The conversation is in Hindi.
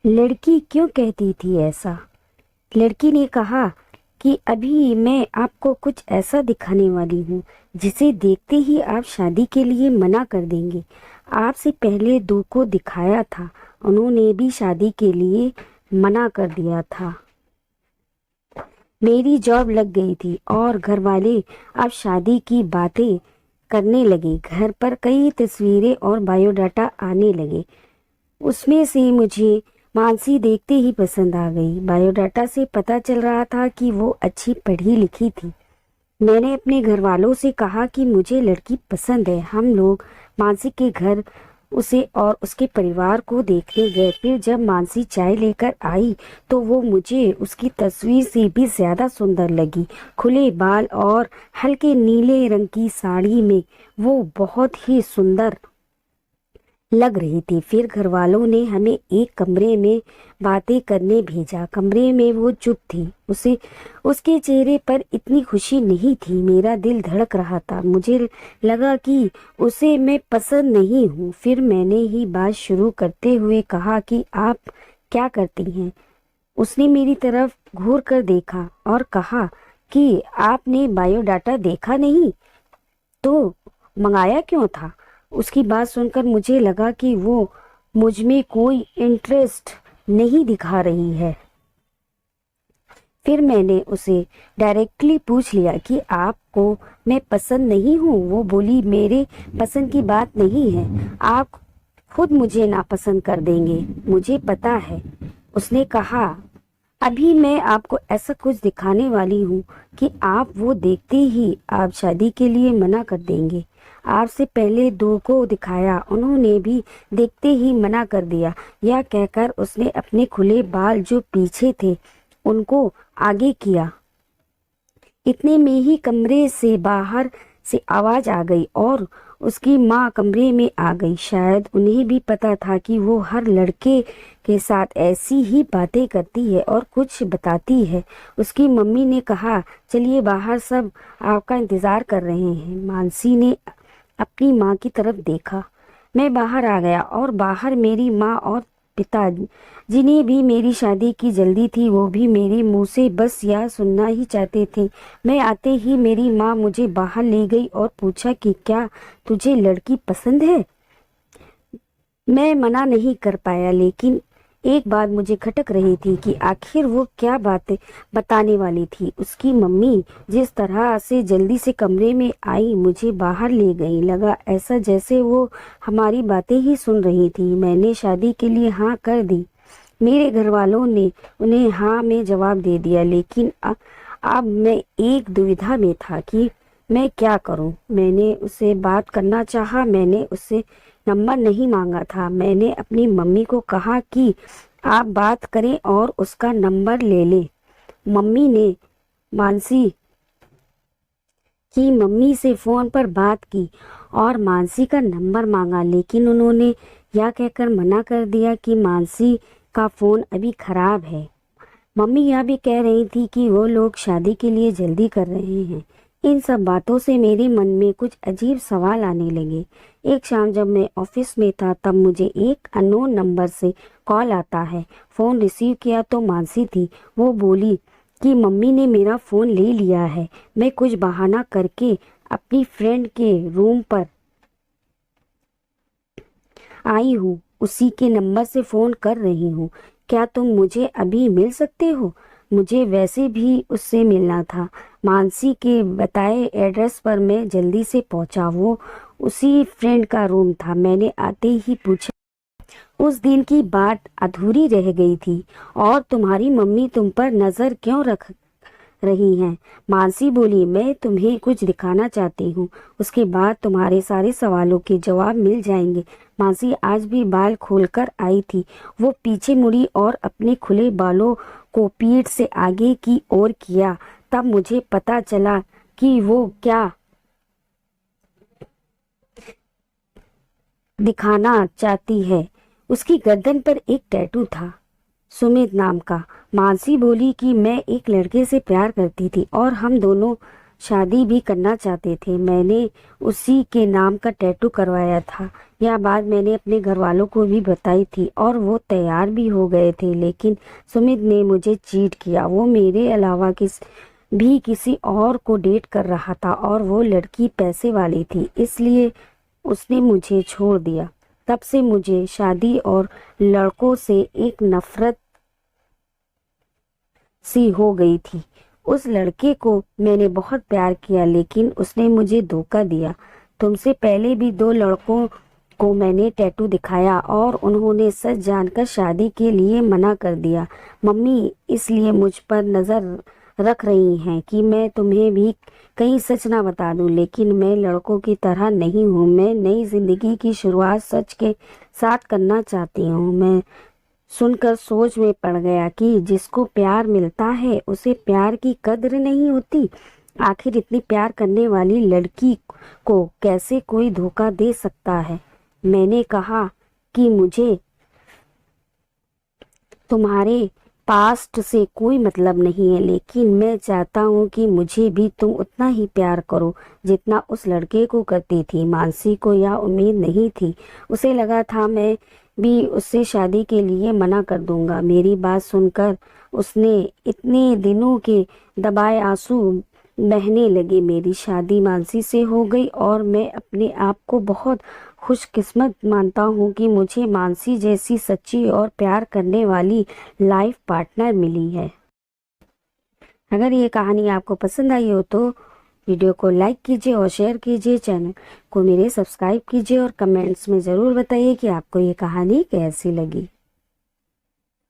लड़की क्यों कहती थी ऐसा? लड़की ने कहा कि अभी मैं आपको कुछ ऐसा दिखाने वाली हूँ जिसे देखते ही आप शादी के लिए मना कर देंगे। आपसे पहले दो को दिखाया था, उन्होंने भी शादी के लिए मना कर दिया था। मेरी जॉब लग गई थी और घर वाले अब शादी की बातें करने लगे। घर पर कई तस्वीरें और बायोडाटा आने लगे। उसमें से मुझे मानसी देखते ही पसंद आ गई। बायोडाटा से पता चल रहा था कि वो अच्छी पढ़ी लिखी थी। मैंने अपने घर वालों से कहा कि मुझे लड़की पसंद है। हम लोग मानसी के घर उसे और उसके परिवार को देखने गए। फिर जब मानसी चाय लेकर आई तो वो मुझे उसकी तस्वीर से भी ज्यादा सुंदर लगी। खुले बाल और हल्के नीले रंग की साड़ी में वो बहुत ही सुंदर लग रही थी। फिर घर वालों ने हमें एक कमरे में बातें करने भेजा। कमरे में वो चुप थी। उसे उसके चेहरे पर इतनी खुशी नहीं थी। मेरा दिल धड़क रहा था। मुझे लगा कि उसे मैं पसंद नहीं हूँ। फिर मैंने ही बात शुरू करते हुए कहा कि आप क्या करती हैं? उसने मेरी तरफ घूर कर देखा और कहा कि आपने बायोडाटा देखा नहीं तो मंगाया क्यों था? उसकी बात सुनकर मुझे लगा कि वो मुझ में कोई इंटरेस्ट नहीं दिखा रही है। फिर मैंने उसे डायरेक्टली पूछ लिया कि आपको मैं पसंद नहीं हूँ। वो बोली, मेरे पसंद की बात नहीं है, आप खुद मुझे नापसंद कर देंगे, मुझे पता है। उसने कहा, अभी मैं आपको ऐसा कुछ दिखाने वाली हूँ कि आप वो देखते ही आप शादी के लिए मना कर देंगे। आपसे पहले दो को दिखाया, उन्होंने भी देखते ही मना कर दिया। यह कहकर उसने अपने खुले बाल जो पीछे थे उनको आगे किया। इतने में ही कमरे से बाहर से आवाज आ गई और उसकी माँ कमरे में आ गई। शायद उन्हें भी पता था कि वो हर लड़के के साथ ऐसी ही बातें करती है और कुछ बताती है। उसकी मम्मी ने कहा, चलिए बाहर, सब आपका इंतजार कर रहे हैं। मानसी ने अपनी माँ की तरफ देखा। मैं बाहर आ गया और बाहर मेरी माँ और पिता, जिन्हें भी मेरी शादी की जल्दी थी, वो भी मेरे मुंह से बस यह सुनना ही चाहते थे। मैं आते ही मेरी माँ मुझे बाहर ले गई और पूछा कि क्या तुझे लड़की पसंद है? मैं मना नहीं कर पाया, लेकिन एक बात मुझे खटक रही थी कि आखिर वो क्या बातें बताने वाली थी। उसकी मम्मी जिस तरह से जल्दी से कमरे में आई, मुझे बाहर ले गई, लगा ऐसा जैसे वो हमारी बातें ही सुन रही थी। मैंने शादी के लिए हाँ कर दी। मेरे घर वालों ने उन्हें हाँ में जवाब दे दिया, लेकिन अब मैं एक दुविधा में था कि मैं क्या करूं। मैंने उससे बात करना चाहा, मैंने उससे नंबर नहीं मांगा था। मैंने अपनी मम्मी को कहा कि आप बात करें और उसका नंबर ले लें। मम्मी ने मानसी की मम्मी से फोन पर बात की और मानसी का नंबर मांगा, लेकिन उन्होंने यह कहकर मना कर दिया कि मानसी का फोन अभी खराब है। मम्मी यह भी कह रही थी कि वो लोग शादी के लिए जल्दी कर रहे हैं। इन सब बातों से मेरे मन में कुछ अजीब सवाल आने लगे। एक शाम जब मैं ऑफिस में था, तब मुझे एक अननोन नंबर से कॉल आता है। फोन रिसीव किया तो मानसी थी। वो बोली कि मम्मी ने मेरा फोन ले लिया है। मैं कुछ बहाना करके अपनी फ्रेंड के रूम पर आई हूँ, उसी के नंबर से फोन कर रही हूँ। क्या तुम मुझे अभी मिल सकते हो? मुझे वैसे भी उससे मिलना था। मानसी के बताए एड्रेस पर मैं जल्दी से पहुंचा। वो उसी फ्रेंड का रूम था। मैंने आते ही पूछा, उस दिन की बात अधूरी रह गई थी और तुम्हारी मम्मी तुम पर नजर क्यों रख रही हैं? मानसी बोली, मैं तुम्हें कुछ दिखाना चाहती हूँ, उसके बाद तुम्हारे सारे सवालों के जवाब मिल जाएंगे। मानसी आज भी बाल खोलकर आई थी। वो पीछे मुड़ी और अपने खुले बालों को पीठ से आगे की ओर किया। तब मुझे पता चला कि वो क्या दिखाना चाहती है। उसकी गर्दन पर एक टैटू था, सुमित नाम का। मानसी बोली कि मैं एक लड़के से प्यार करती थी और हम दोनों शादी भी करना चाहते थे। मैंने उसी के नाम का टैटू करवाया था। यह बात मैंने अपने घर वालों को भी बताई थी और वो तैयार भी हो गए थे, लेकिन सुमित ने मुझे चीट किया। वो मेरे अलावा किसी और को डेट कर रहा था और वो लड़की पैसे वाली थी, इसलिए उसने मुझे छोड़ दिया। तब से मुझे शादी और लड़कों से एक नफरत सी हो गई थी। उस लड़के को मैंने बहुत प्यार किया, लेकिन उसने मुझे धोखा दिया। तुमसे पहले भी 2 लड़कों को मैंने टैटू दिखाया और उन्होंने सच जानकर शादी के लिए मना कर दिया। मम्मी इसलिए मुझ पर नजर रख रही हैं कि मैं तुम्हें भी कहीं सच ना बता दूं, लेकिन मैं लड़कों की तरह नहीं हूं। मैं नई जिंदगी की शुरुआत सच के साथ करना चाहती हूं। मैं सुनकर सोच में पड़ गया कि जिसको प्यार मिलता है उसे प्यार की कद्र नहीं होती। आखिर इतनी प्यार करने वाली लड़की को कैसे कोई धोखा दे सकता है। मैंने कहा कि मुझे तुम्हारे पास्ट से कोई मतलब नहीं है, लेकिन मैं चाहता हूँ कि मुझे भी तुम उतना ही प्यार करो जितना उस लड़के को करती थी। मानसी को यह उम्मीद नहीं थी। उसे लगा था मैं भी उससे शादी के लिए मना कर दूंगा। मेरी बात सुनकर उसने इतने दिनों के दबाए आंसू बहने लगे। मेरी शादी मानसी से हो गई और मैं अपने आप को बहुत खुशकिस्मत मानता हूँ कि मुझे मानसी जैसी सच्ची और प्यार करने वाली लाइफ पार्टनर मिली है। अगर ये कहानी आपको पसंद आई हो तो वीडियो को लाइक कीजिए और शेयर कीजिए। चैनल को मेरे सब्सक्राइब कीजिए और कमेंट्स में ज़रूर बताइए कि आपको ये कहानी कैसी लगी।